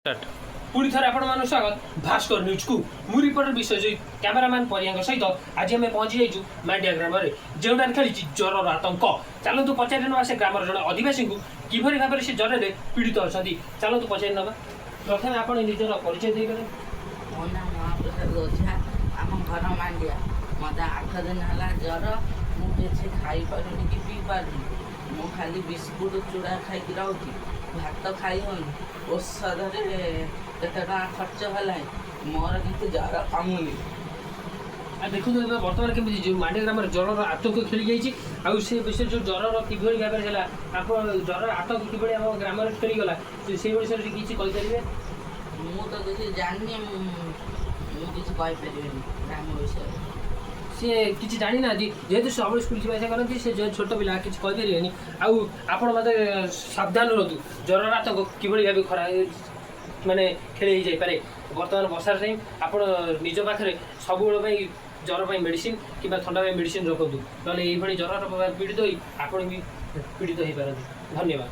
पुणी थे आपण स्वागत भास्कर न्यूज को मु रिपोर्टर विश्वजित कैमेरामैन परिया सहित आज आम पहुंची जाइए मांडिया ग्राम जो खेली ज्वर आतंक चलतु पचारि ना से ग्राम जड़े आदिवासी को किभली भाव से ज्वर में पीड़ित अच्छा चलतु पचारि ना प्रथम आप निजर परिचय देगले। मो ना महाप्रसाद ओझा आम घर मांडिया मत 8 दिन है ज्वर मुझे खाई पारूनी कि पी पारूनी मु खाली बिस्कुट चूड़ा खाई रोची भात खाई होनी औषध केते टका खर्च है मोर कि ज्वर कमुनी। देखो बर्तमान केमी जो मांडिया ग्राम ज्वर आतंक खेली जाइए से विषय जो ज्वर किभली भाव है आप ज्वर आतंक किभली आम ग्राम खेलीगला से विषय किसी कहींपर मु तो किसी जानी किसी कहींपर ग्राम विषय सी किसी जानी ना जेहेतु सब स्कूल जावासा करती से जो छोट पिला किसी कहींपर आपण मत सावधान रुहतु ज्वर आतंक किभली भाव खरा माने खेल जापे बर्तमान बसार टाइम आप निज पाखे सब ज्वर मेडिसिन कि थंडा मेडिसिन रखु ना ज्वर पीड़ित हो आप भी पीड़ित हो पारती। धन्यवाद।